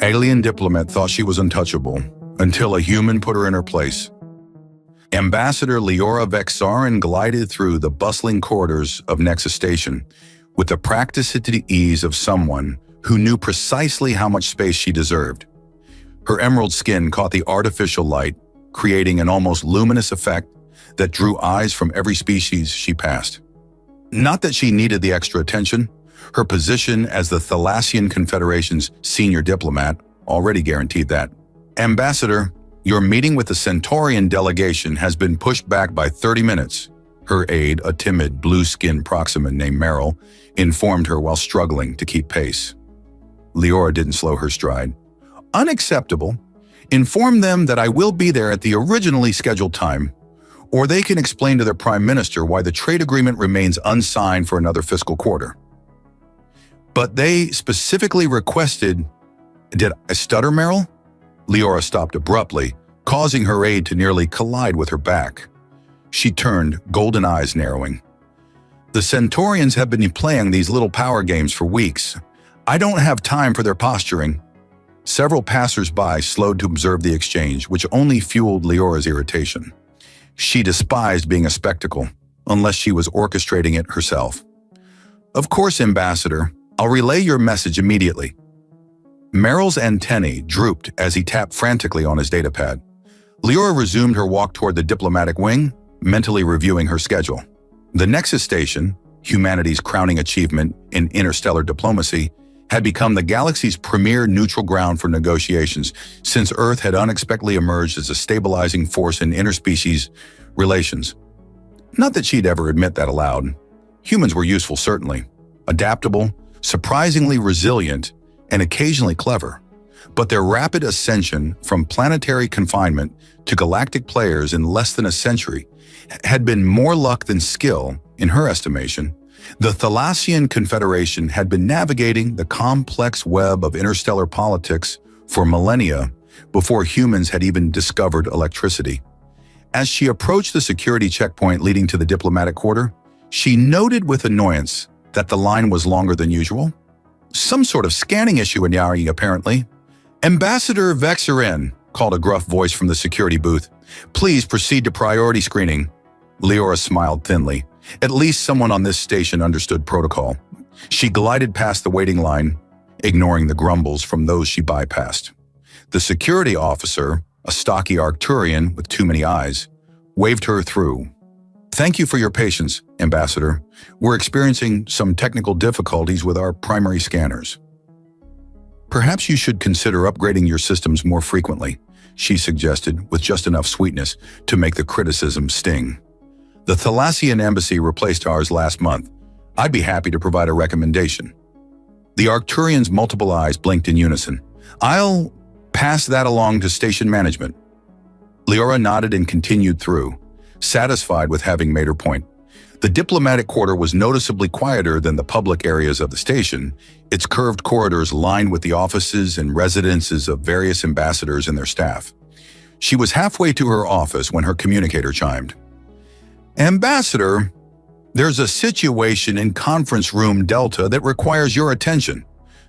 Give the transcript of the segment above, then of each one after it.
Alien Diplomat thought she was untouchable until a human put her in her place. Ambassador Leora Vexarin glided through the bustling corridors of Nexus Station with the practiced ease of someone who knew precisely how much space she deserved. Her emerald skin caught the artificial light, creating an almost luminous effect that drew eyes from every species she passed. Not that she needed the extra attention. Her position as the Thalassian Confederation's senior diplomat already guaranteed that. Ambassador, your meeting with the Centaurian delegation has been pushed back by 30 minutes. Her aide, a timid, blue-skinned Proximan named Meryl, informed her while struggling to keep pace. Leora didn't slow her stride. Unacceptable. Inform them that I will be there at the originally scheduled time, or they can explain to their Prime Minister why the trade agreement remains unsigned for another fiscal quarter. But they specifically requested... Did I stutter, Meryl? Leora stopped abruptly, causing her aide to nearly collide with her back. She turned, golden eyes narrowing. The Centaurians have been playing these little power games for weeks. I don't have time for their posturing. Several passers-by slowed to observe the exchange, which only fueled Leora's irritation. She despised being a spectacle, unless she was orchestrating it herself. Of course, Ambassador, I'll relay your message immediately. Meryl's antennae drooped as he tapped frantically on his datapad. Leora resumed her walk toward the diplomatic wing, mentally reviewing her schedule. The Nexus Station, humanity's crowning achievement in interstellar diplomacy, had become the galaxy's premier neutral ground for negotiations since Earth had unexpectedly emerged as a stabilizing force in interspecies relations. Not that she'd ever admit that aloud. Humans were useful, certainly. Adaptable, surprisingly resilient, and occasionally clever. But their rapid ascension from planetary confinement to galactic players in less than a century had been more luck than skill, in her estimation. The Thalassian Confederation had been navigating the complex web of interstellar politics for millennia before humans had even discovered electricity. As she approached the security checkpoint leading to the diplomatic quarter, she noted with annoyance that the line was longer than usual. Some sort of scanning issue in Yari, apparently. Ambassador Vexarin, called a gruff voice from the security booth. Please proceed to priority screening. Leora smiled thinly. At least someone on this station understood protocol. She glided past the waiting line, ignoring the grumbles from those she bypassed. The security officer, a stocky Arcturian with too many eyes, waved her through. Thank you for your patience, Ambassador. We're experiencing some technical difficulties with our primary scanners. Perhaps you should consider upgrading your systems more frequently, she suggested with just enough sweetness to make the criticism sting. The Thalassian embassy replaced ours last month. I'd be happy to provide a recommendation. The Arcturian's multiple eyes blinked in unison. I'll pass that along to station management. Leora nodded and continued through, satisfied with having made her point. The diplomatic quarter was noticeably quieter than the public areas of the station, its curved corridors lined with the offices and residences of various ambassadors and their staff. She was halfway to her office when her communicator chimed. Ambassador, there's a situation in Conference Room Delta that requires your attention.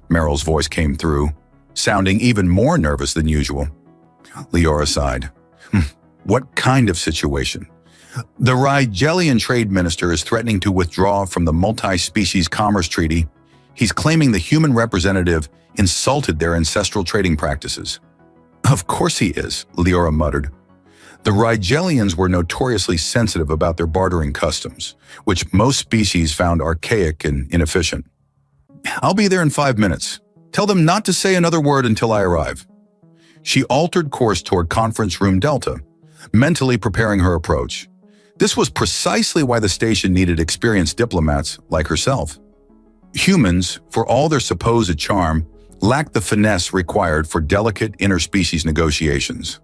Meryl's voice came through, sounding even more nervous than usual. Leora sighed. What kind of situation? The Rigelian Trade Minister is threatening to withdraw from the Multi-Species Commerce Treaty. He's claiming the human representative insulted their ancestral trading practices. Of course he is, Leora muttered. The Rigelians were notoriously sensitive about their bartering customs, which most species found archaic and inefficient. I'll be there in 5 minutes. Tell them not to say another word until I arrive. She altered course toward Conference Room Delta, mentally preparing her approach. This was precisely why the station needed experienced diplomats like herself. Humans, for all their supposed charm, lacked the finesse required for delicate interspecies negotiations.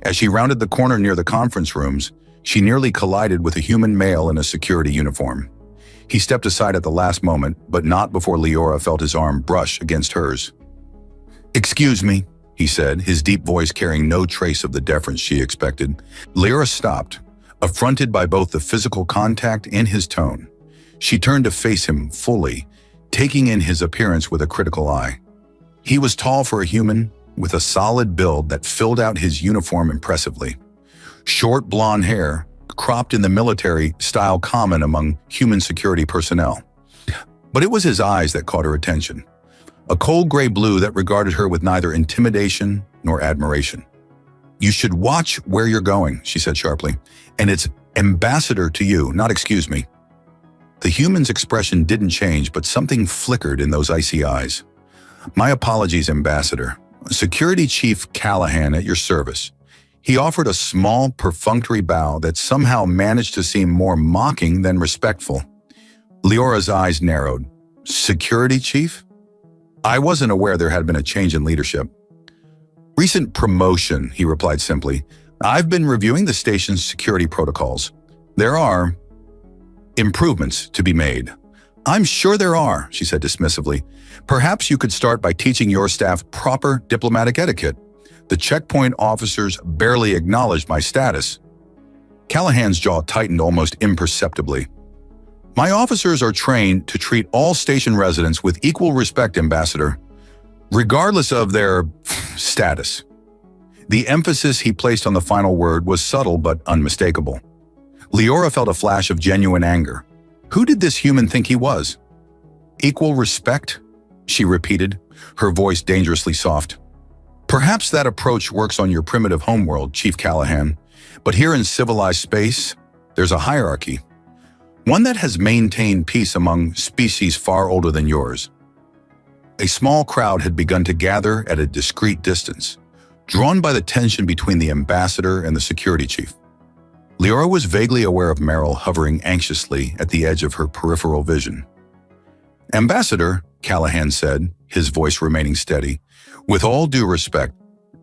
As she rounded the corner near the conference rooms, she nearly collided with a human male in a security uniform. He stepped aside at the last moment, but not before Leora felt his arm brush against hers. Excuse me, he said, his deep voice carrying no trace of the deference she expected. Leora stopped, affronted by both the physical contact and his tone. She turned to face him fully, taking in his appearance with a critical eye. He was tall for a human, with a solid build that filled out his uniform impressively. Short blonde hair, cropped in the military style common among human security personnel. But it was his eyes that caught her attention. A cold gray blue that regarded her with neither intimidation nor admiration. "You should watch where you're going," she said sharply. "And it's ambassador to you, not excuse me." The human's expression didn't change, but something flickered in those icy eyes. "My apologies, Ambassador. Security Chief Callahan at your service." He offered a small, perfunctory bow that somehow managed to seem more mocking than respectful. Leora's eyes narrowed. "Security Chief?" "I wasn't aware there had been a change in leadership." "Recent promotion," he replied simply. "I've been reviewing the station's security protocols. There are improvements to be made." "I'm sure there are," she said dismissively. "Perhaps you could start by teaching your staff proper diplomatic etiquette. The checkpoint officers barely acknowledged my status." Callahan's jaw tightened almost imperceptibly. "My officers are trained to treat all station residents with equal respect, Ambassador, regardless of their status." The emphasis he placed on the final word was subtle but unmistakable. Leora felt a flash of genuine anger. Who did this human think he was? "Equal respect?" she repeated, her voice dangerously soft. "Perhaps that approach works on your primitive homeworld, Chief Callahan, but here in civilized space, there's a hierarchy. One that has maintained peace among species far older than yours." A small crowd had begun to gather at a discreet distance, drawn by the tension between the ambassador and the security chief. Leora was vaguely aware of Merrill hovering anxiously at the edge of her peripheral vision. "Ambassador," Callahan said, his voice remaining steady, "with all due respect,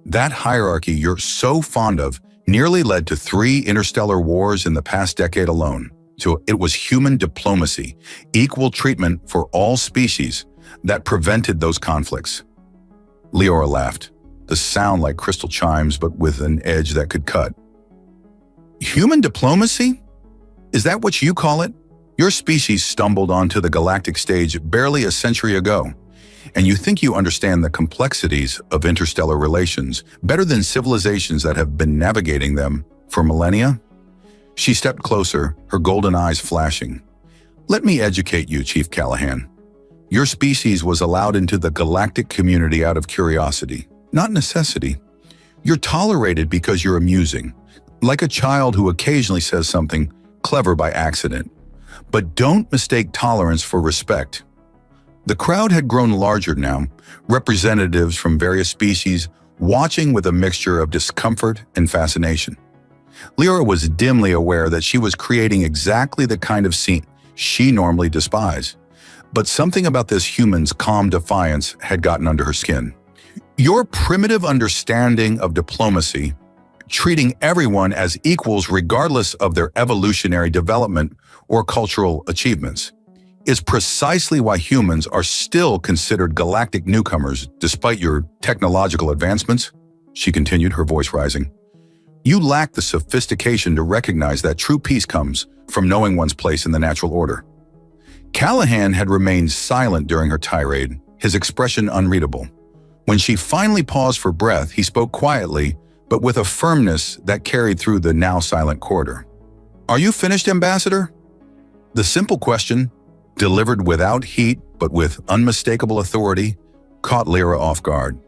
that hierarchy you're so fond of nearly led to 3 interstellar wars in the past decade alone. So it was human diplomacy, equal treatment for all species, that prevented those conflicts." Leora laughed, the sound like crystal chimes but with an edge that could cut. "Human diplomacy? Is that what you call it? Your species stumbled onto the galactic stage barely a century ago, and you think you understand the complexities of interstellar relations better than civilizations that have been navigating them for millennia?" She stepped closer, her golden eyes flashing. "Let me educate you, Chief Callahan. Your species was allowed into the galactic community out of curiosity, not necessity. You're tolerated because you're amusing, like a child who occasionally says something clever by accident. But don't mistake tolerance for respect." The crowd had grown larger now, representatives from various species watching with a mixture of discomfort and fascination. Leora was dimly aware that she was creating exactly the kind of scene she normally despised. But something about this human's calm defiance had gotten under her skin. "Your primitive understanding of diplomacy, treating everyone as equals regardless of their evolutionary development or cultural achievements, is precisely why humans are still considered galactic newcomers despite your technological advancements," she continued, her voice rising. "You lack the sophistication to recognize that true peace comes from knowing one's place in the natural order." Callahan had remained silent during her tirade, his expression unreadable. When she finally paused for breath, he spoke quietly, but with a firmness that carried through the now silent corridor. "Are you finished, Ambassador?" The simple question, delivered without heat but with unmistakable authority, caught Leora off guard.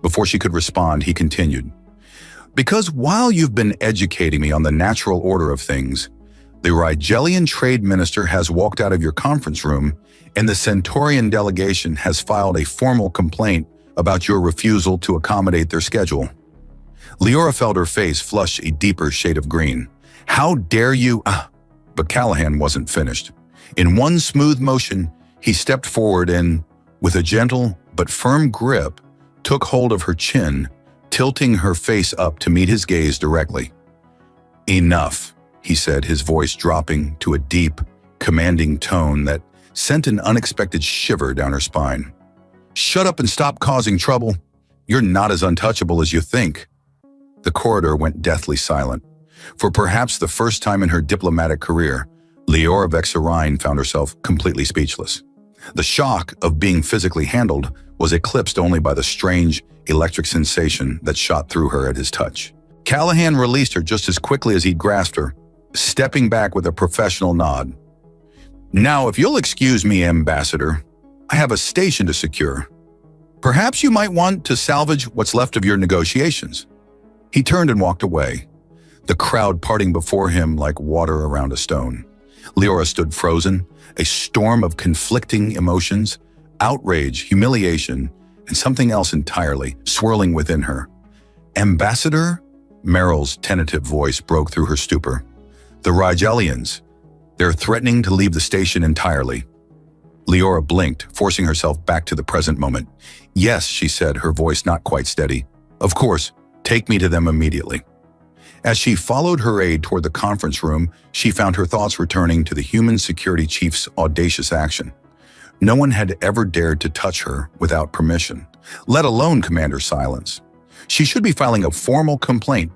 Before she could respond, he continued, "Because while you've been educating me on the natural order of things, the Rigelian Trade Minister has walked out of your conference room, and the Centaurian delegation has filed a formal complaint about your refusal to accommodate their schedule." Leora felt her face flush a deeper shade of green. "How dare you—" But Callahan wasn't finished. In one smooth motion, he stepped forward and, with a gentle but firm grip, took hold of her chin, tilting her face up to meet his gaze directly. "Enough," he said, his voice dropping to a deep, commanding tone that sent an unexpected shiver down her spine. "Shut up and stop causing trouble. You're not as untouchable as you think." The corridor went deathly silent. For perhaps the first time in her diplomatic career, Leora Vexarine found herself completely speechless. The shock of being physically handled was eclipsed only by the strange electric sensation that shot through her at his touch. Callahan released her just as quickly as he'd grasped her, stepping back with a professional nod. "Now, if you'll excuse me, Ambassador, I have a station to secure. Perhaps you might want to salvage what's left of your negotiations." He turned and walked away, the crowd parting before him like water around a stone. Leora stood frozen, a storm of conflicting emotions, outrage, humiliation, and something else entirely swirling within her. "Ambassador?" Meryl's tentative voice broke through her stupor. "The Rigelians. They're threatening to leave the station entirely." Leora blinked, forcing herself back to the present moment. "Yes," she said, her voice not quite steady. "Of course, take me to them immediately." As she followed her aide toward the conference room, she found her thoughts returning to the human security chief's audacious action. No one had ever dared to touch her without permission, let alone command her silence. She should be filing a formal complaint,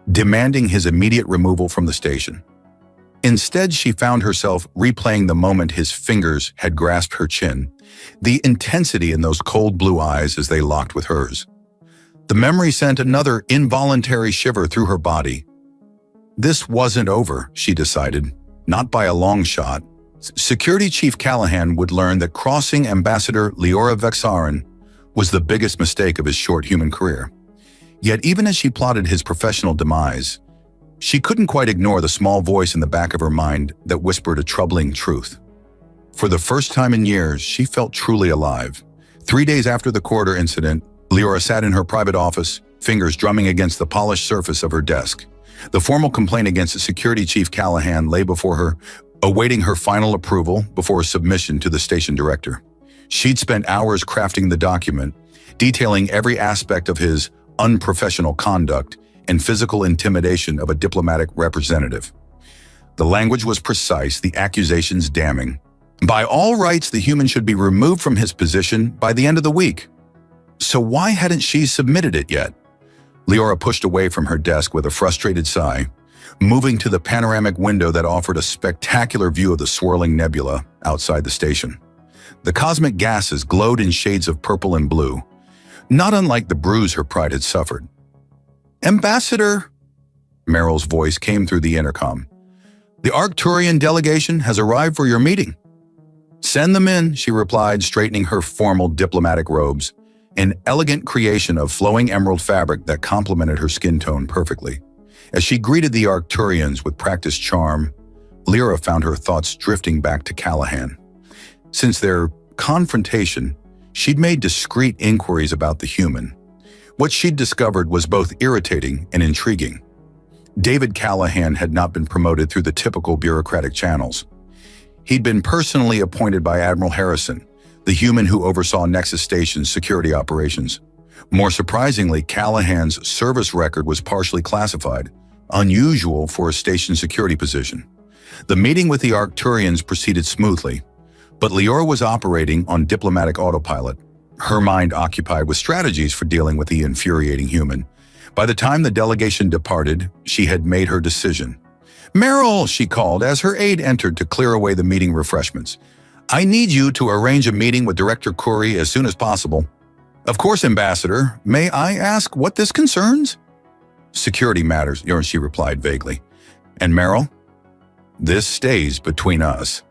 demanding his immediate removal from the station. Instead, she found herself replaying the moment his fingers had grasped her chin, the intensity in those cold blue eyes as they locked with hers. The memory sent another involuntary shiver through her body. This wasn't over, she decided, not by a long shot. Security Chief Callahan would learn that crossing Ambassador Leora Vexarin was the biggest mistake of his short human career. Yet even as she plotted his professional demise, she couldn't quite ignore the small voice in the back of her mind that whispered a troubling truth. For the first time in years, she felt truly alive. 3 days after the corridor incident, Leora sat in her private office, fingers drumming against the polished surface of her desk. The formal complaint against Security Chief Callahan lay before her, awaiting her final approval before submission to the station director. She'd spent hours crafting the document, detailing every aspect of his unprofessional conduct and physical intimidation of a diplomatic representative. The language was precise, the accusations damning. By all rights, the human should be removed from his position by the end of the week. So why hadn't she submitted it yet? Leora pushed away from her desk with a frustrated sigh, moving to the panoramic window that offered a spectacular view of the swirling nebula outside the station. The cosmic gases glowed in shades of purple and blue, not unlike the bruise her pride had suffered. "Ambassador," Meryl's voice came through the intercom. "The Arcturian delegation has arrived for your meeting." "Send them in," she replied, straightening her formal diplomatic robes, an elegant creation of flowing emerald fabric that complemented her skin tone perfectly. As she greeted the Arcturians with practiced charm, Leora found her thoughts drifting back to Callahan. Since their confrontation, she'd made discreet inquiries about the human. What she'd discovered was both irritating and intriguing. David Callahan had not been promoted through the typical bureaucratic channels. He'd been personally appointed by Admiral Harrison, the human who oversaw Nexus Station's security operations. More surprisingly, Callahan's service record was partially classified, unusual for a station security position. The meeting with the Arcturians proceeded smoothly, but Leora was operating on diplomatic autopilot, her mind occupied with strategies for dealing with the infuriating human. By the time the delegation departed, she had made her decision. "Meryl," she called as her aide entered to clear away the meeting refreshments. "I need you to arrange a meeting with Director Curry as soon as possible." "Of course, Ambassador. May I ask what this concerns?" "Security matters," she replied vaguely. "And Meryl?" "This stays between us."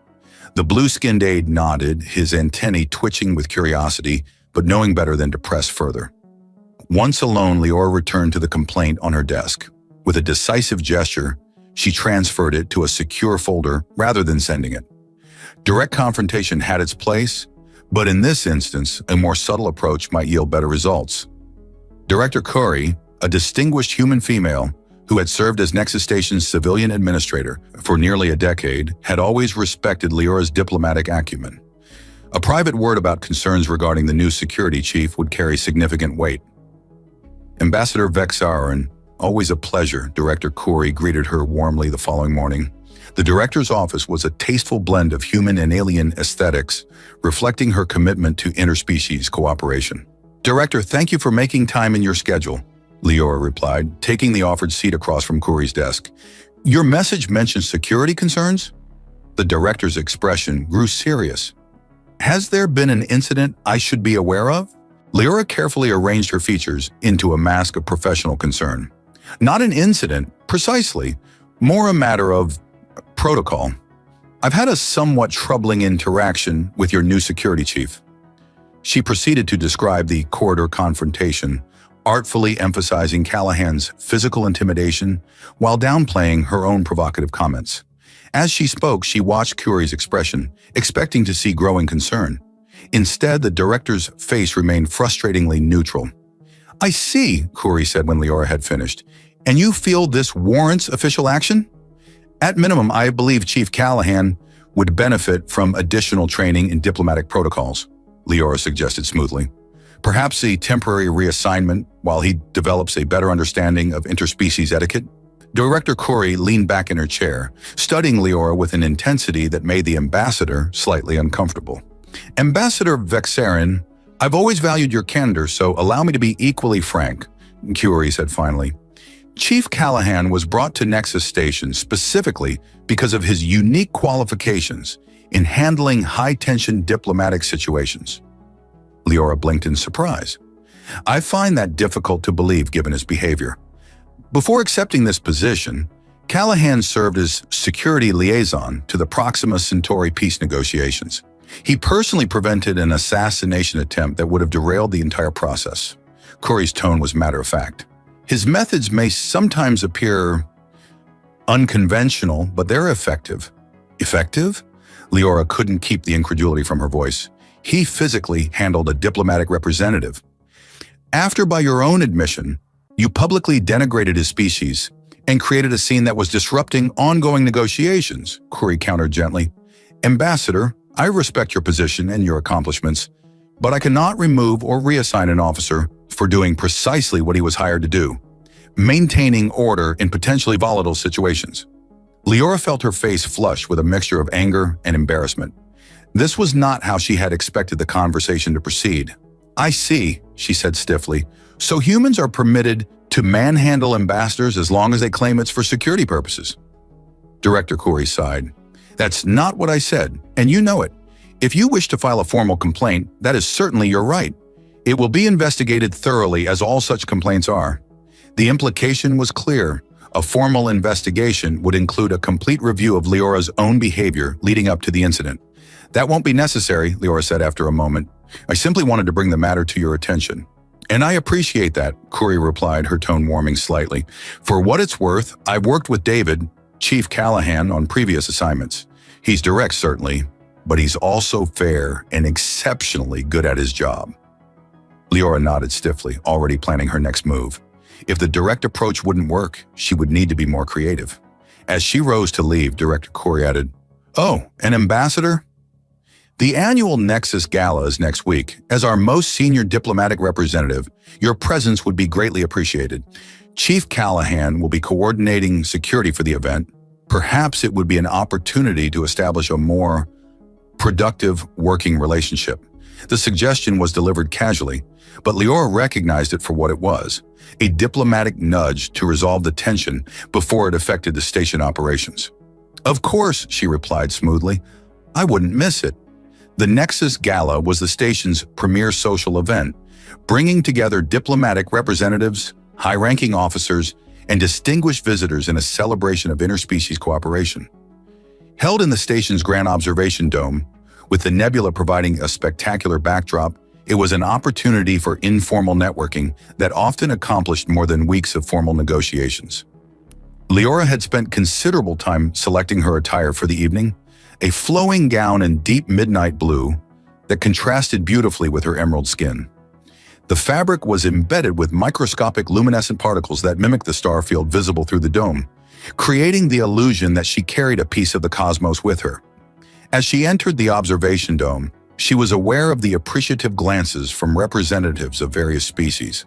The blue-skinned aide nodded, his antennae twitching with curiosity, but knowing better than to press further. Once alone, Leora returned to the complaint on her desk. With a decisive gesture, she transferred it to a secure folder rather than sending it. Direct confrontation had its place, but in this instance, a more subtle approach might yield better results. Director Curry, a distinguished human female who had served as Nexus Station's civilian administrator for nearly a decade, had always respected Leora's diplomatic acumen. A private word about concerns regarding the new security chief would carry significant weight. Ambassador Vexarin, always a pleasure, Director Curry greeted her warmly the following morning. The director's office was a tasteful blend of human and alien aesthetics, reflecting her commitment to interspecies cooperation. "Director, thank you for making time in your schedule," Leora replied, taking the offered seat across from Curry's desk. "Your message mentioned security concerns?" The director's expression grew serious. Has there been an incident I should be aware of? Leora carefully arranged her features into a mask of professional concern. Not an incident, precisely, more a matter of protocol. I've had a somewhat troubling interaction with your new security chief. She proceeded to describe the corridor confrontation, artfully emphasizing Callahan's physical intimidation while downplaying her own provocative comments. As she spoke, she watched Curie's expression, expecting to see growing concern. Instead, the director's face remained frustratingly neutral. I see, Curie said when Leora had finished. And you feel this warrants official action? At minimum, I believe Chief Callahan would benefit from additional training in diplomatic protocols, Leora suggested smoothly. Perhaps a temporary reassignment while he develops a better understanding of interspecies etiquette? Director Curie leaned back in her chair, studying Leora with an intensity that made the ambassador slightly uncomfortable. Ambassador Vexarin, I've always valued your candor, so allow me to be equally frank, Curie said finally. Chief Callahan was brought to Nexus Station specifically because of his unique qualifications in handling high-tension diplomatic situations. Leora blinked in surprise. I find that difficult to believe given his behavior. Before accepting this position, Callahan served as security liaison to the Proxima Centauri peace negotiations. He personally prevented an assassination attempt that would have derailed the entire process. Curie's tone was matter-of-fact. His methods may sometimes appear unconventional, but they're effective. Effective? Leora couldn't keep the incredulity from her voice. He physically handled a diplomatic representative. After, by your own admission, you publicly denigrated his species and created a scene that was disrupting ongoing negotiations, Curie countered gently. Ambassador, I respect your position and your accomplishments, but I cannot remove or reassign an officer for doing precisely what he was hired to do, maintaining order in potentially volatile situations. Leora felt her face flush with a mixture of anger and embarrassment. This was not how she had expected the conversation to proceed. I see, she said stiffly. So humans are permitted to manhandle ambassadors as long as they claim it's for security purposes. Director Curie sighed. That's not what I said, and you know it. If you wish to file a formal complaint, that is certainly your right. It will be investigated thoroughly, as all such complaints are. The implication was clear. A formal investigation would include a complete review of Leora's own behavior leading up to the incident. That won't be necessary, Leora said after a moment. I simply wanted to bring the matter to your attention. And I appreciate that, Curie replied, her tone warming slightly. For what it's worth, I've worked with David, Chief Callahan, on previous assignments. He's direct, certainly, but he's also fair and exceptionally good at his job. Leora nodded stiffly, already planning her next move. If the direct approach wouldn't work, she would need to be more creative. As she rose to leave, Director Curie added, Oh, an ambassador? The annual Nexus Gala is next week. As our most senior diplomatic representative, your presence would be greatly appreciated. Chief Callahan will be coordinating security for the event. Perhaps it would be an opportunity to establish a more productive working relationship. The suggestion was delivered casually, but Leora recognized it for what it was, a diplomatic nudge to resolve the tension before it affected the station operations. Of course, she replied smoothly. I wouldn't miss it. The Nexus Gala was the station's premier social event, bringing together diplomatic representatives, high-ranking officers, and distinguished visitors in a celebration of interspecies cooperation. Held in the station's Grand Observation Dome, with the nebula providing a spectacular backdrop, it was an opportunity for informal networking that often accomplished more than weeks of formal negotiations. Leora had spent considerable time selecting her attire for the evening, a flowing gown in deep midnight blue that contrasted beautifully with her emerald skin. The fabric was embedded with microscopic luminescent particles that mimicked the star field visible through the dome, creating the illusion that she carried a piece of the cosmos with her. As she entered the observation dome, she was aware of the appreciative glances from representatives of various species.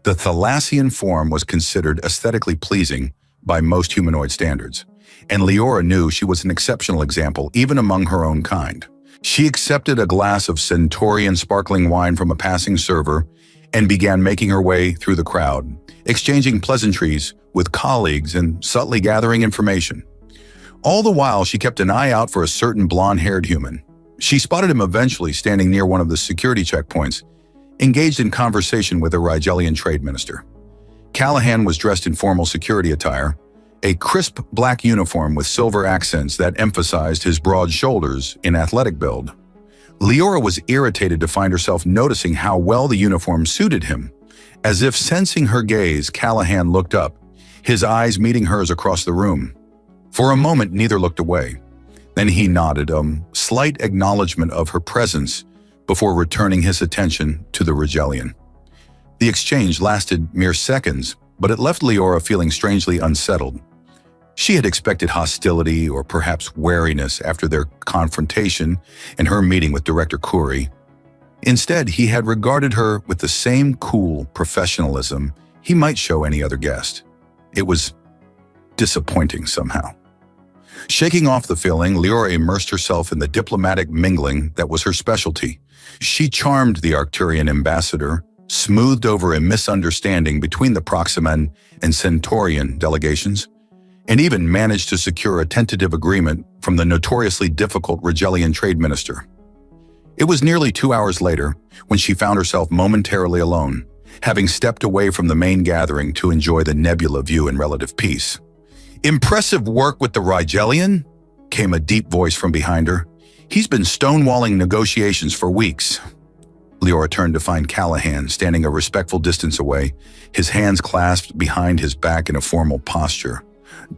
The Thalassian form was considered aesthetically pleasing by most humanoid standards, and Leora knew she was an exceptional example even among her own kind. She accepted a glass of Centaurian sparkling wine from a passing server and began making her way through the crowd, exchanging pleasantries with colleagues and subtly gathering information. All the while, she kept an eye out for a certain blonde-haired human. She spotted him eventually standing near one of the security checkpoints, engaged in conversation with a Rigelian trade minister. Callahan was dressed in formal security attire, a crisp black uniform with silver accents that emphasized his broad shoulders and athletic build. Leora was irritated to find herself noticing how well the uniform suited him. As if sensing her gaze, Callahan looked up, his eyes meeting hers across the room. For a moment, neither looked away. Then he nodded, a slight acknowledgement of her presence before returning his attention to the Rigelian. The exchange lasted mere seconds, but it left Leora feeling strangely unsettled. She had expected hostility or perhaps wariness after their confrontation and her meeting with Director Khoury. Instead, he had regarded her with the same cool professionalism he might show any other guest. It was disappointing somehow. Shaking off the feeling, Leora immersed herself in the diplomatic mingling that was her specialty. She charmed the Arcturian ambassador, smoothed over a misunderstanding between the Proximan and Centaurian delegations, and even managed to secure a tentative agreement from the notoriously difficult Rigelian trade minister. It was nearly 2 hours later when she found herself momentarily alone, having stepped away from the main gathering to enjoy the nebula view in relative peace. "Impressive work with the Rigelian?" came a deep voice from behind her. "He's been stonewalling negotiations for weeks." Leora turned to find Callahan standing a respectful distance away, his hands clasped behind his back in a formal posture.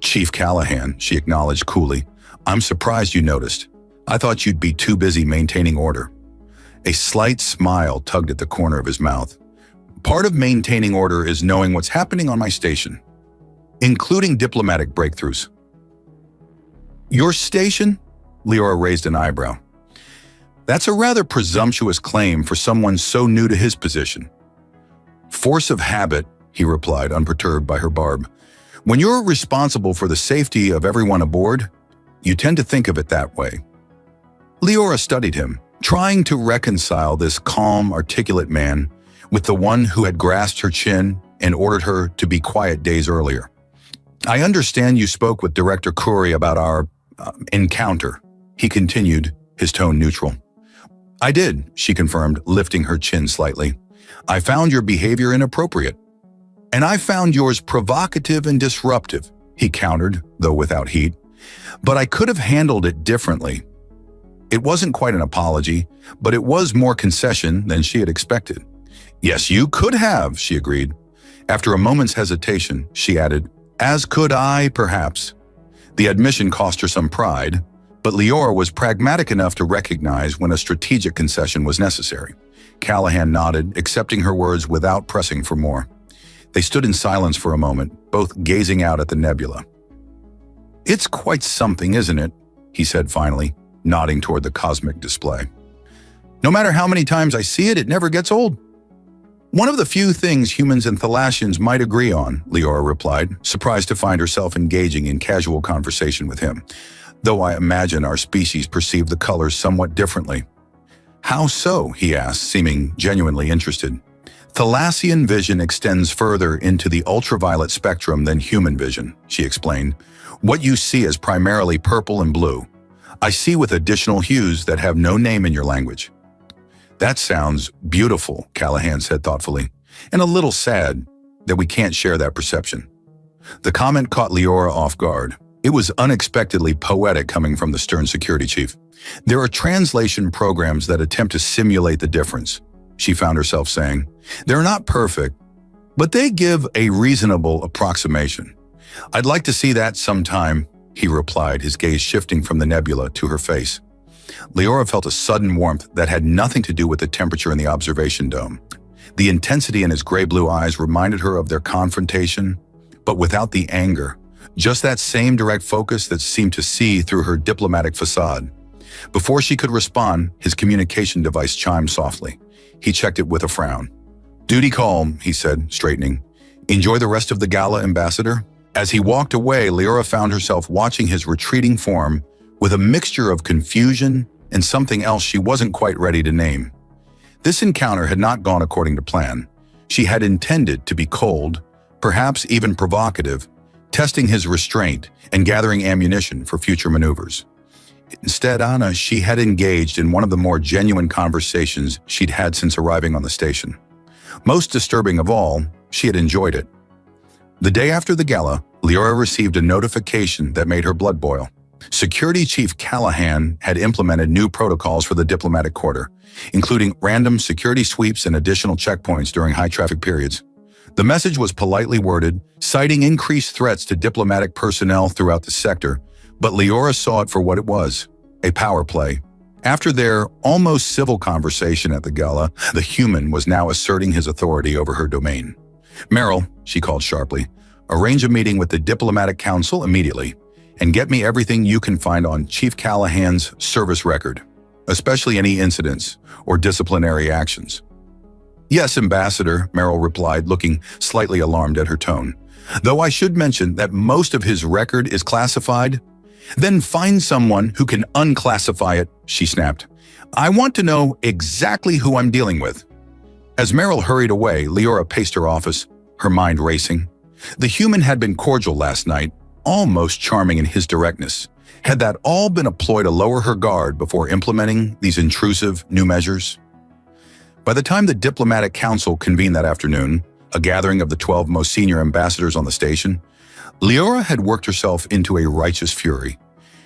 "Chief Callahan," she acknowledged coolly, "I'm surprised you noticed. I thought you'd be too busy maintaining order." A slight smile tugged at the corner of his mouth. "Part of maintaining order is knowing what's happening on my station, including diplomatic breakthroughs." "Your station?" Leora raised an eyebrow. "That's a rather presumptuous claim for someone so new to his position." "Force of habit," he replied, unperturbed by her barb. "When you're responsible for the safety of everyone aboard, you tend to think of it that way." Leora studied him, trying to reconcile this calm, articulate man with the one who had grasped her chin and ordered her to be quiet days earlier. "I understand you spoke with Director Khoury about our encounter," he continued, his tone neutral. "I did," she confirmed, lifting her chin slightly. "I found your behavior inappropriate." "And I found yours provocative and disruptive," he countered, though without heat. "But I could have handled it differently." It wasn't quite an apology, but it was more concession than she had expected. "Yes, you could have," she agreed. After a moment's hesitation, she added, "As could I, perhaps." The admission cost her some pride, but Leora was pragmatic enough to recognize when a strategic concession was necessary. Callahan nodded, accepting her words without pressing for more. They stood in silence for a moment, both gazing out at the nebula. "It's quite something, isn't it?" he said finally, nodding toward the cosmic display. "No matter how many times I see it, it never gets old." "One of the few things humans and Thalassians might agree on," Leora replied, surprised to find herself engaging in casual conversation with him, "though I imagine our species perceive the colors somewhat differently." "How so?" he asked, seeming genuinely interested. "Thalassian vision extends further into the ultraviolet spectrum than human vision," she explained. "What you see is primarily purple and blue. I see with additional hues that have no name in your language." "That sounds beautiful," Callahan said thoughtfully, "and a little sad that we can't share that perception." The comment caught Leora off guard. It was unexpectedly poetic coming from the stern security chief. "There are translation programs that attempt to simulate the difference," she found herself saying. "They're not perfect, but they give a reasonable approximation. I'd like to see that sometime," he replied, his gaze shifting from the nebula to her face. Leora felt a sudden warmth that had nothing to do with the temperature in the observation dome. The intensity in his gray-blue eyes reminded her of their confrontation, but without the anger, just that same direct focus that seemed to see through her diplomatic facade. Before she could respond, his communication device chimed softly. He checked it with a frown. "Duty call," he said, straightening. "Enjoy the rest of the gala, Ambassador." As he walked away, Leora found herself watching his retreating form with a mixture of confusion and something else she wasn't quite ready to name. This encounter had not gone according to plan. She had intended to be cold, perhaps even provocative, testing his restraint and gathering ammunition for future maneuvers. Instead, Anna, she had engaged in one of the more genuine conversations she'd had since arriving on the station. Most disturbing of all, she had enjoyed it. The day after the gala, Leora received a notification that made her blood boil. Security Chief Callahan had implemented new protocols for the diplomatic quarter, including random security sweeps and additional checkpoints during high-traffic periods. The message was politely worded, citing increased threats to diplomatic personnel throughout the sector, but Leora saw it for what it was, a power play. After their almost civil conversation at the gala, the human was now asserting his authority over her domain. "Meryl," she called sharply, "arrange a meeting with the Diplomatic Council immediately, and get me everything you can find on Chief Callahan's service record, especially any incidents or disciplinary actions." "Yes, Ambassador," Meryl replied, looking slightly alarmed at her tone. "Though I should mention that most of his record is classified." "Then find someone who can unclassify it," she snapped. "I want to know exactly who I'm dealing with." As Meryl hurried away, Leora paced her office, her mind racing. The human had been cordial last night, almost charming in his directness. Had that all been a ploy to lower her guard before implementing these intrusive new measures? By the time the Diplomatic Council convened that afternoon, a gathering of the 12 most senior ambassadors on the station, Leora had worked herself into a righteous fury.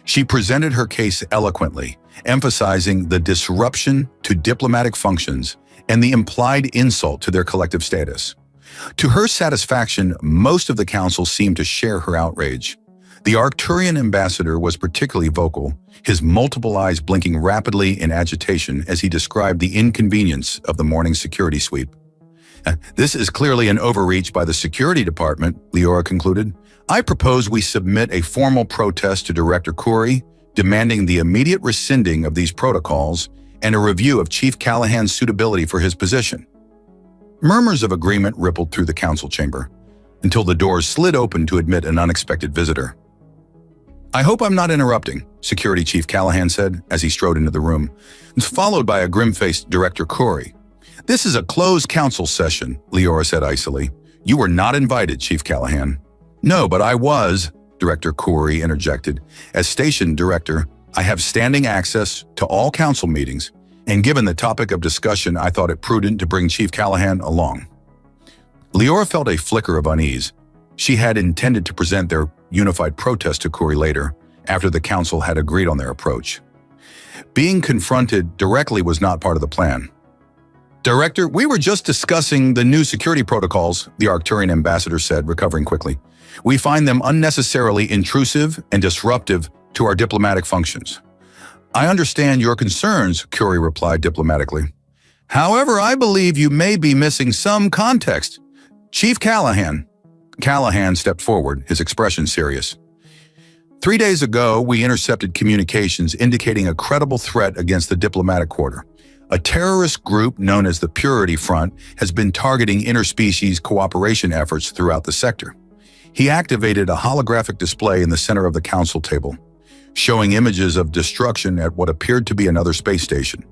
She presented her case eloquently, emphasizing the disruption to diplomatic functions and the implied insult to their collective status. To her satisfaction, most of the council seemed to share her outrage. The Arcturian ambassador was particularly vocal, his multiple eyes blinking rapidly in agitation as he described the inconvenience of the morning security sweep. "This is clearly an overreach by the security department," Leora concluded. "I propose we submit a formal protest to Director Khoury, demanding the immediate rescinding of these protocols and a review of Chief Callahan's suitability for his position." Murmurs of agreement rippled through the council chamber, until the doors slid open to admit an unexpected visitor. "I hope I'm not interrupting," Security Chief Callahan said as he strode into the room, followed by a grim-faced Director Khoury. "This is a closed council session," Leora said icily. "You were not invited, Chief Callahan." "No, but I was," Director Khoury interjected. "As station director, I have standing access to all council meetings, and given the topic of discussion, I thought it prudent to bring Chief Callahan along." Leora felt a flicker of unease. She had intended to present their unified protest to Khoury later, after the council had agreed on their approach. Being confronted directly was not part of the plan. "Director, we were just discussing the new security protocols," the Arcturian ambassador said, recovering quickly. "We find them unnecessarily intrusive and disruptive to our diplomatic functions." "I understand your concerns," Khoury replied diplomatically. "However, I believe you may be missing some context. Chief Callahan." Callahan stepped forward, his expression serious. 3 days ago, we intercepted communications indicating a credible threat against the diplomatic quarter. A terrorist group known as the Purity Front has been targeting interspecies cooperation efforts throughout the sector. He activated a holographic display in the center of the council table, showing images of destruction at what appeared to be another space station.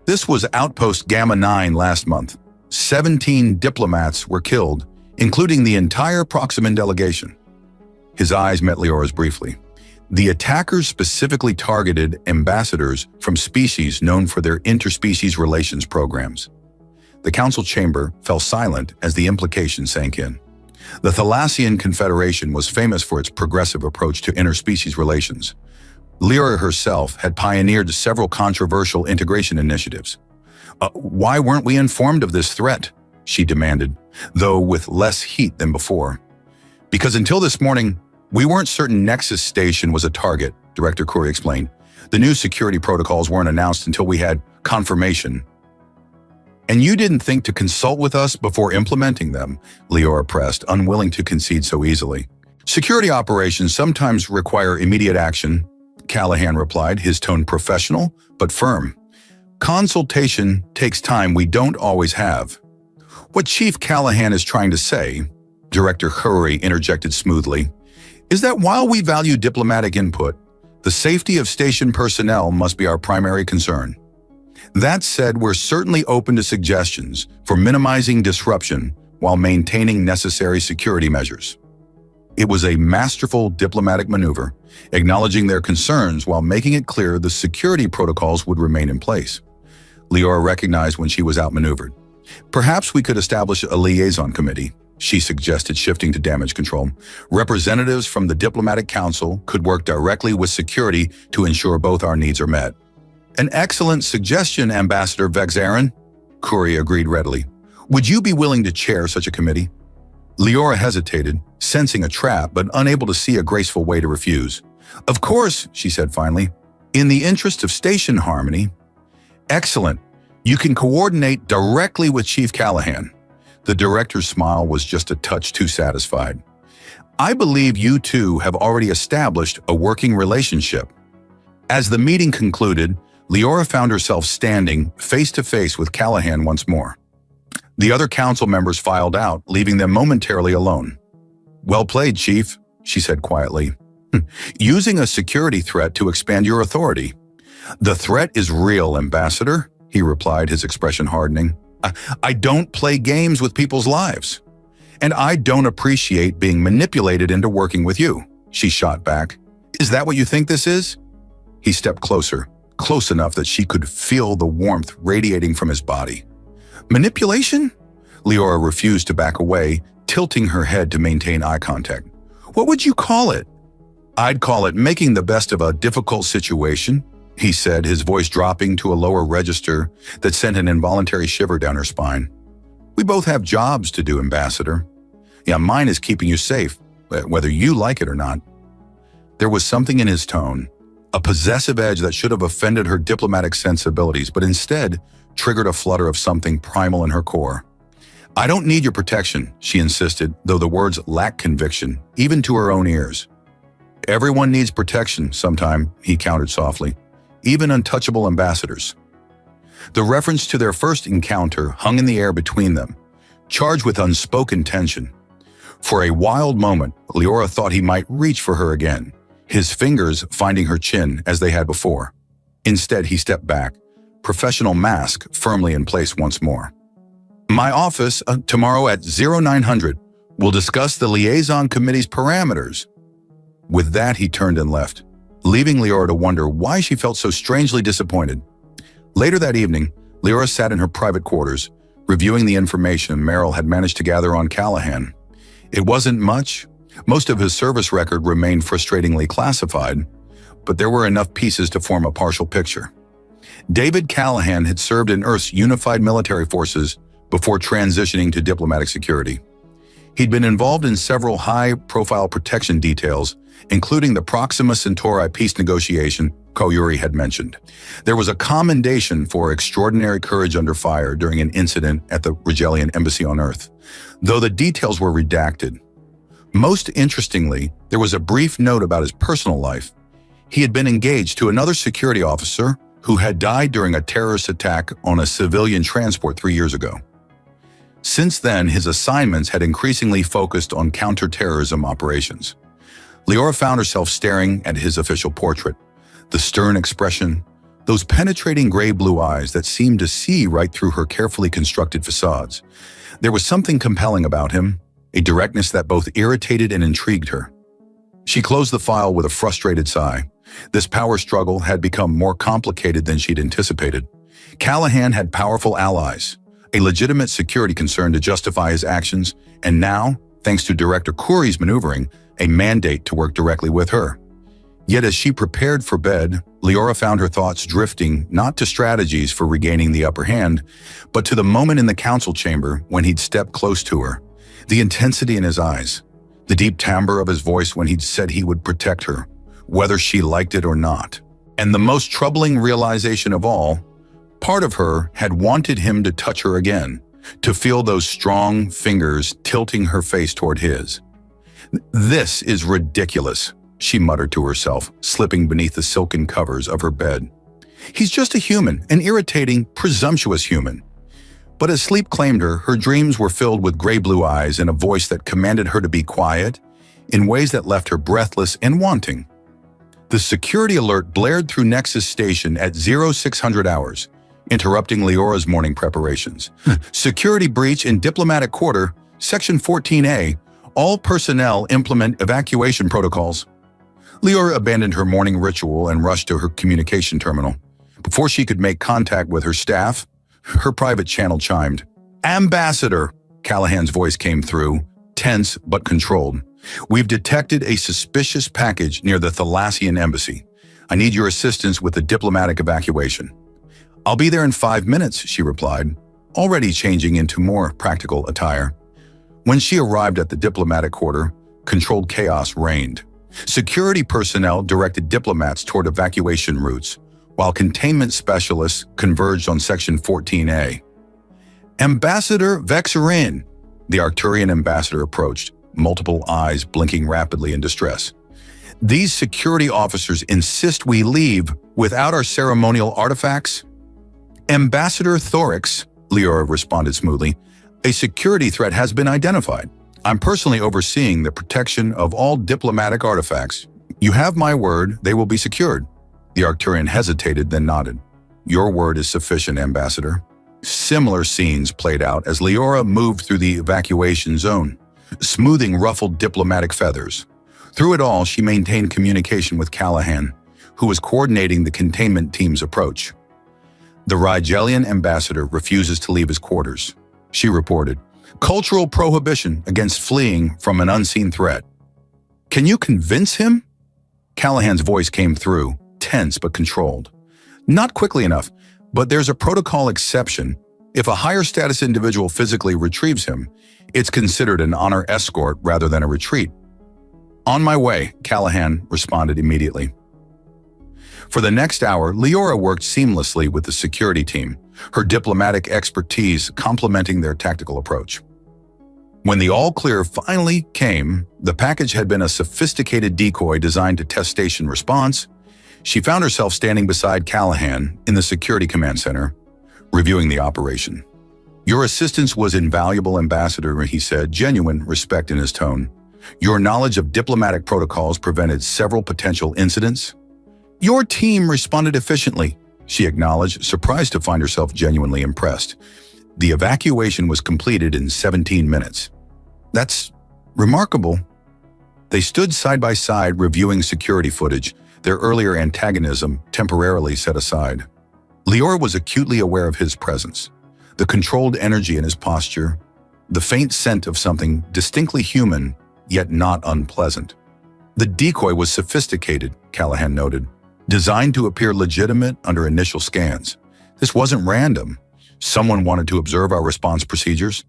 This was Outpost Gamma 9 last month. 17 diplomats were killed, including the entire Proximan delegation. His eyes met Leora's briefly. The attackers specifically targeted ambassadors from species known for their interspecies relations programs. The council chamber fell silent as the implication sank in. The Thalassian Confederation was famous for its progressive approach to interspecies relations. Leora herself had pioneered several controversial integration initiatives. Why weren't we informed of this threat?" she demanded, though with less heat than before. "Because until this morning, we weren't certain Nexus Station was a target," Director Khoury explained. "The new security protocols weren't announced until we had confirmation." "And you didn't think to consult with us before implementing them?" Leora pressed, unwilling to concede so easily. "Security operations sometimes require immediate action," Callahan replied, his tone professional but firm. "Consultation takes time we don't always have." "What Chief Callahan is trying to say," Director Khoury interjected smoothly, "is that while we value diplomatic input, the safety of station personnel must be our primary concern. That said, we're certainly open to suggestions for minimizing disruption while maintaining necessary security measures." It was a masterful diplomatic maneuver, acknowledging their concerns while making it clear the security protocols would remain in place. Leora recognized when she was outmaneuvered. Perhaps we could establish a liaison committee, she suggested, shifting to damage control. Representatives from the Diplomatic Council could work directly with security to ensure both our needs are met. An excellent suggestion, Ambassador Vexarin, Kuri agreed readily. Would you be willing to chair such a committee? Leora hesitated, sensing a trap but unable to see a graceful way to refuse. Of course, she said finally, in the interest of station harmony. Excellent. You can coordinate directly with Chief Callahan. The director's smile was just a touch too satisfied. I believe you two have already established a working relationship. As the meeting concluded, Leora found herself standing face to face with Callahan once more. The other council members filed out, leaving them momentarily alone. Well played, Chief, she said quietly. Using a security threat to expand your authority. The threat is real, Ambassador, he replied, his expression hardening. I don't play games with people's lives. And I don't appreciate being manipulated into working with you, she shot back. Is that what you think this is? He stepped closer, close enough that she could feel the warmth radiating from his body. Manipulation? Leora refused to back away, tilting her head to maintain eye contact. What would you call it? I'd call it making the best of a difficult situation, he said, his voice dropping to a lower register that sent an involuntary shiver down her spine. We both have jobs to do, Ambassador. Yeah, mine is keeping you safe, whether you like it or not. There was something in his tone, a possessive edge that should have offended her diplomatic sensibilities, but instead triggered a flutter of something primal in her core. I don't need your protection, she insisted, though the words lacked conviction, even to her own ears. Everyone needs protection sometime, he countered softly, even untouchable ambassadors. The reference to their first encounter hung in the air between them, charged with unspoken tension. For a wild moment, Leora thought he might reach for her again, his fingers finding her chin as they had before. Instead, he stepped back, professional mask firmly in place once more. My office, tomorrow at 0900, will discuss the liaison committee's parameters. With that, he turned and left, leaving Leora to wonder why she felt so strangely disappointed. Later that evening, Leora sat in her private quarters, reviewing the information Merrill had managed to gather on Callahan. It wasn't much. Most of his service record remained frustratingly classified, but there were enough pieces to form a partial picture. David Callahan had served in Earth's unified military forces before transitioning to diplomatic security. He'd been involved in several high-profile protection details, including the Proxima Centauri peace negotiation Koyuri had mentioned. There was a commendation for extraordinary courage under fire during an incident at the Rigelian embassy on Earth, though the details were redacted. Most interestingly, there was a brief note about his personal life. He had been engaged to another security officer who had died during a terrorist attack on a civilian transport 3 years ago. Since then, his assignments had increasingly focused on counterterrorism operations. Leora found herself staring at his official portrait, the stern expression, those penetrating gray-blue eyes that seemed to see right through her carefully constructed facades. There was something compelling about him, a directness that both irritated and intrigued her. She closed the file with a frustrated sigh. This power struggle had become more complicated than she'd anticipated. Callahan had powerful allies, a legitimate security concern to justify his actions, and now, thanks to Director Kuri's maneuvering, a mandate to work directly with her. Yet as she prepared for bed, Leora found her thoughts drifting not to strategies for regaining the upper hand, but to the moment in the council chamber when he'd stepped close to her, the intensity in his eyes, the deep timbre of his voice when he'd said he would protect her, whether she liked it or not. And the most troubling realization of all, part of her had wanted him to touch her again, to feel those strong fingers tilting her face toward his. This is ridiculous, she muttered to herself, slipping beneath the silken covers of her bed. He's just a human, an irritating, presumptuous human. But as sleep claimed her, her dreams were filled with gray-blue eyes and a voice that commanded her to be quiet in ways that left her breathless and wanting. The security alert blared through Nexus Station at 0600 hours, interrupting Leora's morning preparations. Security breach in Diplomatic Quarter, Section 14A. All personnel implement evacuation protocols. Leora abandoned her morning ritual and rushed to her communication terminal. Before she could make contact with her staff, her private channel chimed. "Ambassador," Callahan's voice came through, tense but controlled. "We've detected a suspicious package near the Thalassian embassy. I need your assistance with the diplomatic evacuation." "I'll be there in 5 minutes," she replied, already changing into more practical attire. When she arrived at the diplomatic quarter, controlled chaos reigned. Security personnel directed diplomats toward evacuation routes, while containment specialists converged on Section 14A. "Ambassador Vexarin," the Arcturian ambassador approached, multiple eyes blinking rapidly in distress. "These security officers insist we leave without our ceremonial artifacts?" "Ambassador Thorix," Leora responded smoothly, "a security threat has been identified. I'm personally overseeing the protection of all diplomatic artifacts. You have my word, they will be secured." The Arcturian hesitated, then nodded. "Your word is sufficient, Ambassador." Similar scenes played out as Leora moved through the evacuation zone, smoothing ruffled diplomatic feathers. Through it all, she maintained communication with Callahan, who was coordinating the containment team's approach. "The Rigelian ambassador refuses to leave his quarters," she reported. "Cultural prohibition against fleeing from an unseen threat." "Can you convince him?" Callahan's voice came through, tense but controlled. "Not quickly enough, but there's a protocol exception. If a higher status individual physically retrieves him, it's considered an honor escort rather than a retreat." "On my way," Callahan responded immediately. For the next hour, Leora worked seamlessly with the security team, her diplomatic expertise complementing their tactical approach. When the all-clear finally came, the package had been a sophisticated decoy designed to test station response. She found herself standing beside Callahan in the security command center, reviewing the operation. "Your assistance was invaluable, Ambassador," he said, genuine respect in his tone. "Your knowledge of diplomatic protocols prevented several potential incidents." "Your team responded efficiently," she acknowledged, surprised to find herself genuinely impressed. "The evacuation was completed in 17 minutes. "That's remarkable." They stood side by side reviewing security footage, their earlier antagonism temporarily set aside. Leora was acutely aware of his presence, the controlled energy in his posture, the faint scent of something distinctly human, yet not unpleasant. The decoy was sophisticated, Callahan noted, designed to appear legitimate under initial scans. This wasn't random. Someone wanted to observe our response procedures.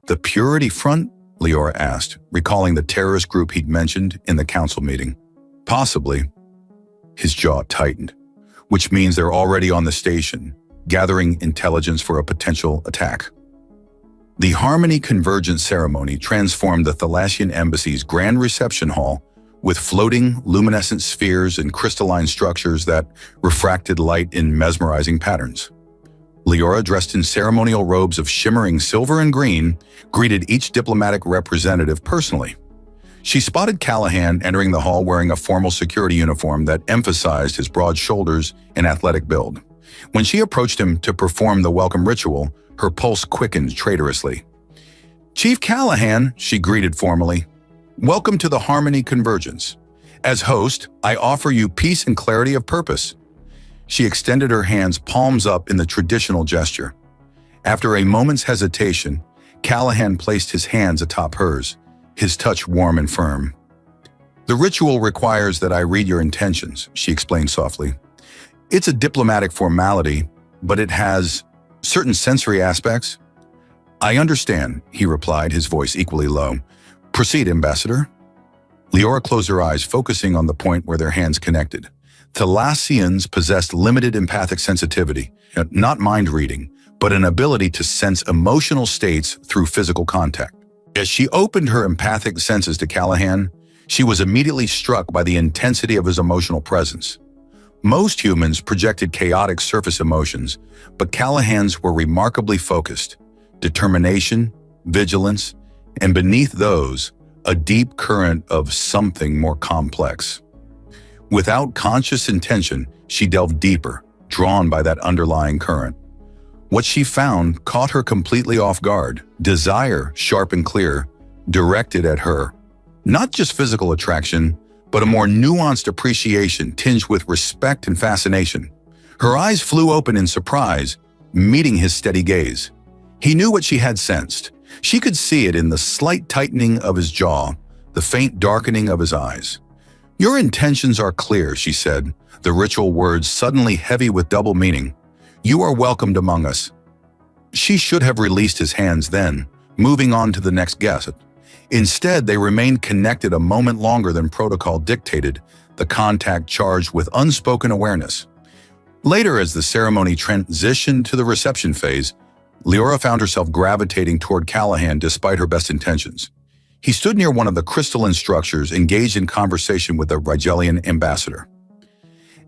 "The Purity Front?" Leora asked, recalling the terrorist group he'd mentioned in the council meeting. "Possibly." His jaw tightened, which means they're already on the station, gathering intelligence for a potential attack. The Harmony Convergence ceremony transformed the Thalassian embassy's grand reception hall with floating, luminescent spheres and crystalline structures that refracted light in mesmerizing patterns. Leora, dressed in ceremonial robes of shimmering silver and green, greeted each diplomatic representative personally. She spotted Callahan entering the hall wearing a formal security uniform that emphasized his broad shoulders and athletic build. When she approached him to perform the welcome ritual, her pulse quickened traitorously. "Chief Callahan," she greeted formally. "Welcome to the Harmony Convergence. As host, I offer you peace and clarity of purpose." She extended her hands palms up in the traditional gesture. After a moment's hesitation, Callahan placed his hands atop hers, his touch warm and firm. "The ritual requires that I read your intentions," she explained softly. "It's a diplomatic formality, but it has certain sensory aspects." "I understand," he replied, his voice equally low. "Proceed, Ambassador." Leora closed her eyes, focusing on the point where their hands connected. Thalassians possessed limited empathic sensitivity, not mind reading, but an ability to sense emotional states through physical contact. As she opened her empathic senses to Callahan, she was immediately struck by the intensity of his emotional presence. Most humans projected chaotic surface emotions, but Callahan's were remarkably focused. Determination, vigilance, and beneath those, a deep current of something more complex. Without conscious intention, she delved deeper, drawn by that underlying current. What she found caught her completely off guard. Desire, sharp and clear, directed at her. Not just physical attraction, but a more nuanced appreciation tinged with respect and fascination. Her eyes flew open in surprise, meeting his steady gaze. He knew what she had sensed. She could see it in the slight tightening of his jaw, the faint darkening of his eyes. "Your intentions are clear," she said, the ritual words suddenly heavy with double meaning. "You are welcomed among us." She should have released his hands then, moving on to the next guest. Instead, they remained connected a moment longer than protocol dictated, the contact charged with unspoken awareness. Later, as the ceremony transitioned to the reception phase, Leora found herself gravitating toward Callahan despite her best intentions. He stood near one of the crystalline structures, engaged in conversation with the Rigelian ambassador.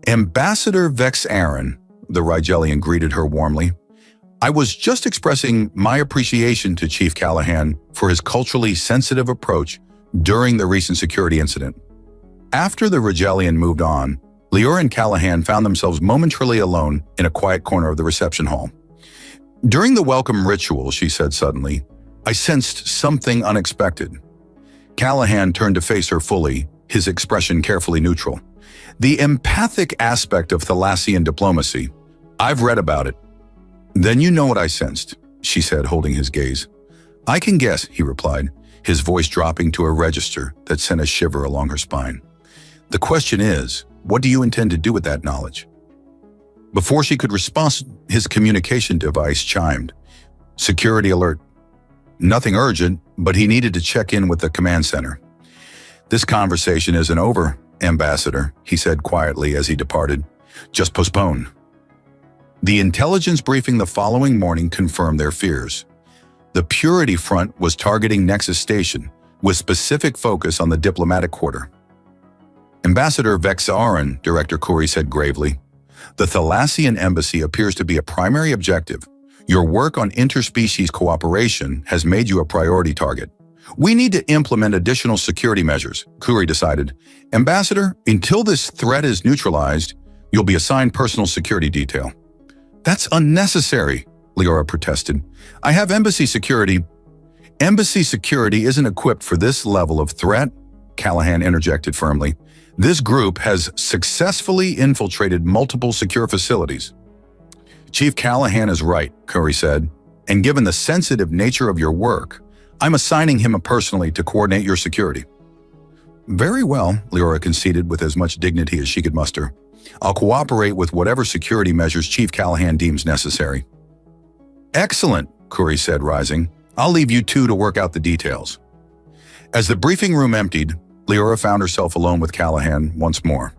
"Ambassador Vex Aaron," the Rigelian greeted her warmly. "I was just expressing my appreciation to Chief Callahan for his culturally sensitive approach during the recent security incident." After the Rigelian moved on, Leora and Callahan found themselves momentarily alone in a quiet corner of the reception hall. "During the welcome ritual," she said suddenly, "I sensed something unexpected." Callahan turned to face her fully, his expression carefully neutral. "The empathic aspect of Thalassian diplomacy. I've read about it." "Then you know what I sensed," she said, holding his gaze. "I can guess," he replied, his voice dropping to a register that sent a shiver along her spine. "The question is, what do you intend to do with that knowledge?" Before she could respond, his communication device chimed. "Security alert." Nothing urgent, but he needed to check in with the command center. "This conversation isn't over, Ambassador," he said quietly as he departed. "Just postpone." The intelligence briefing the following morning confirmed their fears. The Purity Front was targeting Nexus Station, with specific focus on the diplomatic quarter. "Ambassador Vex Aaron," Director Khoury said gravely, "the Thalassian embassy appears to be a primary objective. Your work on interspecies cooperation has made you a priority target. We need to implement additional security measures," Khoury decided. "Ambassador, until this threat is neutralized, you'll be assigned personal security detail." "That's unnecessary," Leora protested. "I have embassy security." "Embassy security isn't equipped for this level of threat," Callahan interjected firmly. "This group has successfully infiltrated multiple secure facilities." "Chief Callahan is right," Khoury said, "and given the sensitive nature of your work, I'm assigning him personally to coordinate your security." "Very well," Leora conceded with as much dignity as she could muster. "I'll cooperate with whatever security measures Chief Callahan deems necessary." "Excellent," Khoury said, rising. "I'll leave you two to work out the details." As the briefing room emptied, Leora found herself alone with Callahan once more.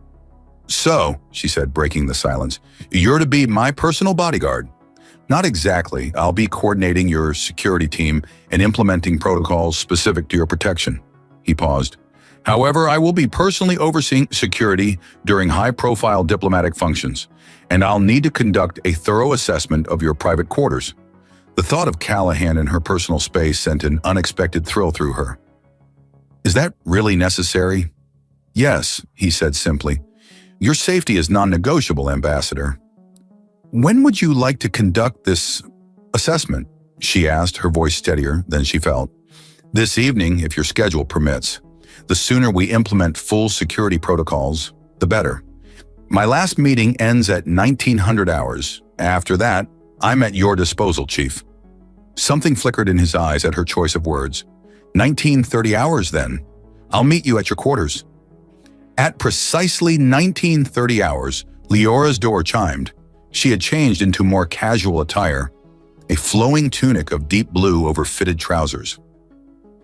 "So," she said, breaking the silence, "you're to be my personal bodyguard." "Not exactly. I'll be coordinating your security team and implementing protocols specific to your protection." He paused. "However, I will be personally overseeing security during high-profile diplomatic functions, and I'll need to conduct a thorough assessment of your private quarters." The thought of Callahan in her personal space sent an unexpected thrill through her. "Is that really necessary?" "Yes," he said simply. "Your safety is non-negotiable, Ambassador." "When would you like to conduct this assessment?" she asked, her voice steadier than she felt. "This evening, if your schedule permits. The sooner we implement full security protocols, the better. My last meeting ends at 1900 hours. After that, I'm at your disposal, Chief." Something flickered in his eyes at her choice of words. 1930 hours, then. I'll meet you at your quarters." At precisely 1930 hours, Leora's door chimed. She had changed into more casual attire, a flowing tunic of deep blue over fitted trousers.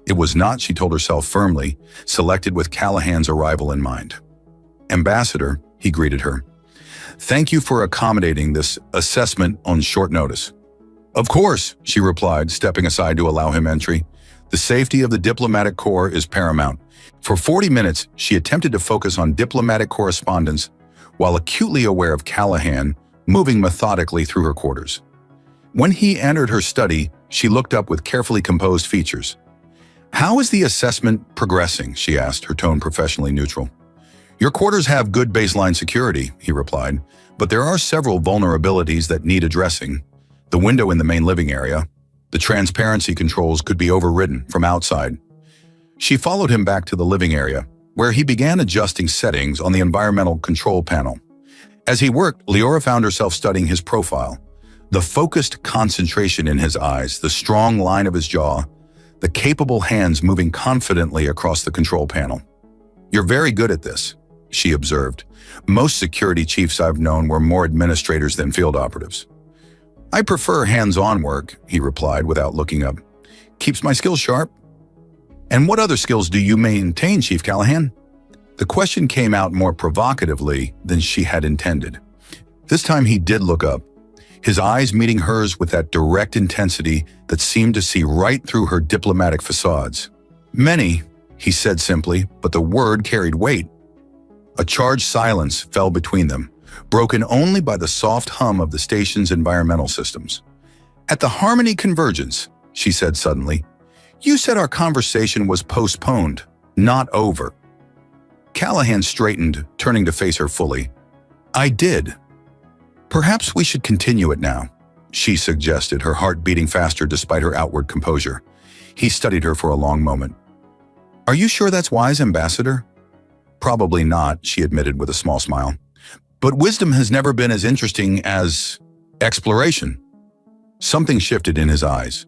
It was not, she told herself firmly, selected with Callahan's arrival in mind. "Ambassador," he greeted her. "Thank you for accommodating this assessment on short notice." "Of course," she replied, stepping aside to allow him entry. "The safety of the diplomatic corps is paramount." For 40 minutes, she attempted to focus on diplomatic correspondence while acutely aware of Callahan moving methodically through her quarters. When he entered her study, she looked up with carefully composed features. "How is the assessment progressing?" she asked, her tone professionally neutral. "Your quarters have good baseline security," he replied, "but there are several vulnerabilities that need addressing. The window in the main living area. The transparency controls could be overridden from outside. She followed him back to the living area, where he began adjusting settings on the environmental control panel. As he worked, Leora found herself studying his profile. The focused concentration in his eyes, the strong line of his jaw, the capable hands moving confidently across the control panel. "You're very good at this," she observed. "Most security chiefs I've known were more administrators than field operatives." "I prefer hands-on work," he replied without looking up. "Keeps my skills sharp." "And what other skills do you maintain, Chief Callahan?" The question came out more provocatively than she had intended. This time he did look up, his eyes meeting hers with that direct intensity that seemed to see right through her diplomatic facades. "Many," he said simply, but the word carried weight. A charged silence fell between them, broken only by the soft hum of the station's environmental systems. "At the Harmony Convergence," she said suddenly, "you said our conversation was postponed, not over." Callahan straightened, turning to face her fully. "I did. Perhaps we should continue it now," she suggested, her heart beating faster despite her outward composure. He studied her for a long moment. "Are you sure that's wise, Ambassador?" "Probably not," she admitted with a small smile. "But wisdom has never been as interesting as exploration." Something shifted in his eyes.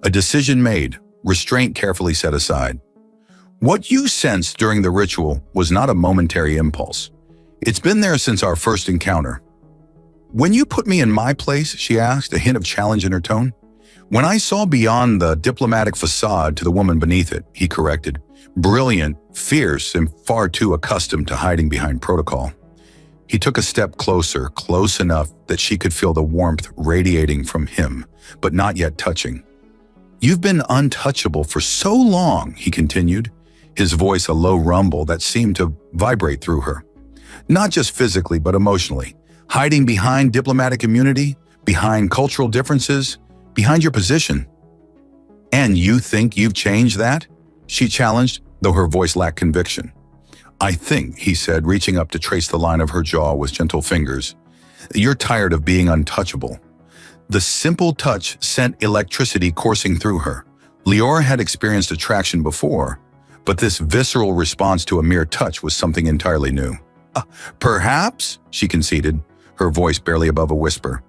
A decision made, restraint carefully set aside. "What you sensed during the ritual was not a momentary impulse. It's been there since our first encounter." "When you put me in my place," she asked, a hint of challenge in her tone. "When I saw beyond the diplomatic facade to the woman beneath it," he corrected. "Brilliant, fierce, and far too accustomed to hiding behind protocol." He took a step closer, close enough that she could feel the warmth radiating from him, but not yet touching. "You've been untouchable for so long," he continued, his voice a low rumble that seemed to vibrate through her. "Not just physically, but emotionally. Hiding behind diplomatic immunity, behind cultural differences, behind your position." "And you think you've changed that?" she challenged, though her voice lacked conviction. "I think," he said, reaching up to trace the line of her jaw with gentle fingers, "you're tired of being untouchable." The simple touch sent electricity coursing through her. Leora had experienced attraction before, but this visceral response to a mere touch was something entirely new. "Perhaps," she conceded, her voice barely above a whisper.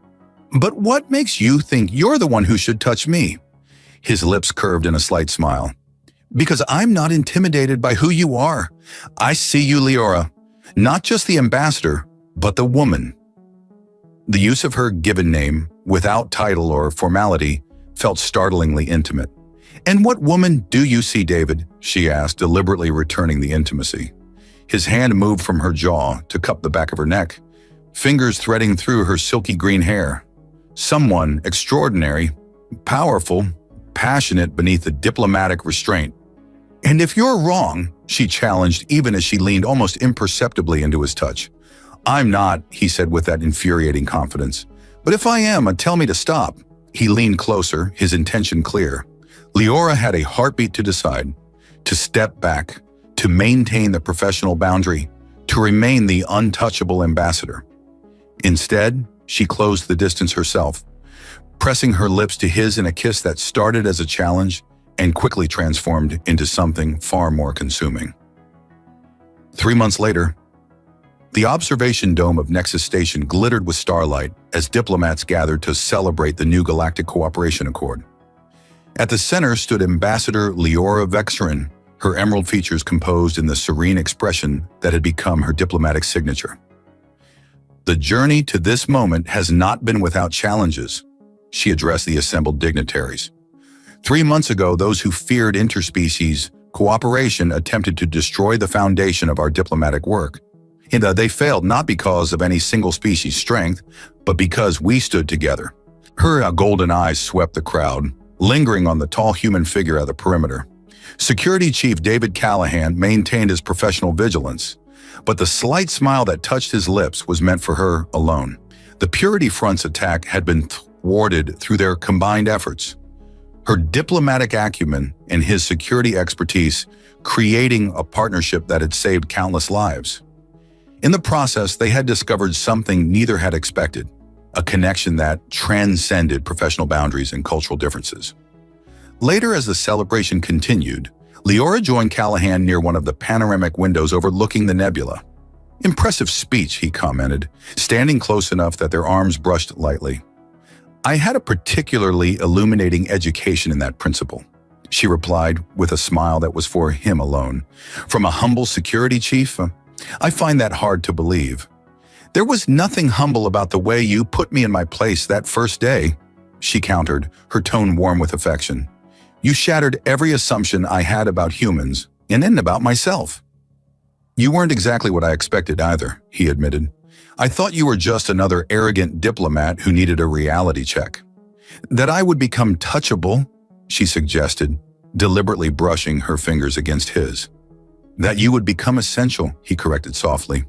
"But what makes you think you're the one who should touch me?" His lips curved in a slight smile. "Because I'm not intimidated by who you are. I see you, Leora, not just the ambassador, but the woman." The use of her given name, without title or formality, felt startlingly intimate. "And what woman do you see, David?" she asked, deliberately returning the intimacy. His hand moved from her jaw to cup the back of her neck, fingers threading through her silky green hair. Someone extraordinary, powerful, passionate beneath the diplomatic restraint. "And if you're wrong," she challenged even as she leaned almost imperceptibly into his touch. "I'm not," he said with that infuriating confidence. "But if I am, tell me to stop." He leaned closer, his intention clear. Leora had a heartbeat to decide, to step back, to maintain the professional boundary, to remain the untouchable ambassador. Instead, she closed the distance herself, pressing her lips to his in a kiss that started as a challenge and quickly transformed into something far more consuming. 3 months later, the observation dome of Nexus Station glittered with starlight as diplomats gathered to celebrate the new Galactic Cooperation Accord. At the center stood Ambassador Leora Vexarin, her emerald features composed in the serene expression that had become her diplomatic signature. "The journey to this moment has not been without challenges," she addressed the assembled dignitaries. 3 months ago, those who feared interspecies cooperation attempted to destroy the foundation of our diplomatic work. And they failed not because of any single species' strength, but because we stood together. Her golden eyes swept the crowd, lingering on the tall human figure at the perimeter. Security Chief David Callahan maintained his professional vigilance, but the slight smile that touched his lips was meant for her alone. The Purity Front's attack had been thwarted through their combined efforts. Her diplomatic acumen and his security expertise creating a partnership that had saved countless lives. In the process, they had discovered something neither had expected, a connection that transcended professional boundaries and cultural differences. Later, as the celebration continued, Leora joined Callahan near one of the panoramic windows overlooking the nebula. "Impressive speech," he commented, standing close enough that their arms brushed lightly. "I had a particularly illuminating education in that principle," she replied with a smile that was for him alone. "From a humble security chief? I find that hard to believe." "There was nothing humble about the way you put me in my place that first day," she countered, her tone warm with affection. "You shattered every assumption I had about humans, and then about myself." "You weren't exactly what I expected either," he admitted. "I thought you were just another arrogant diplomat who needed a reality check." "That I would become touchable," she suggested, deliberately brushing her fingers against his. "That you would become essential," he corrected softly.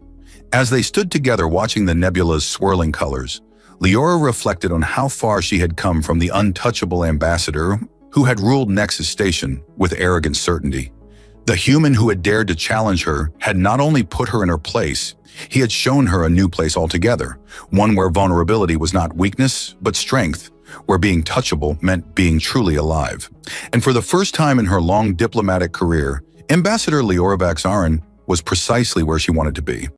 As they stood together watching the nebula's swirling colors, Leora reflected on how far she had come from the untouchable ambassador who had ruled Nexus Station with arrogant certainty. The human who had dared to challenge her had not only put her in her place, he had shown her a new place altogether, one where vulnerability was not weakness, but strength, where being touchable meant being truly alive. And for the first time in her long diplomatic career, Ambassador Leora Vaxarin was precisely where she wanted to be.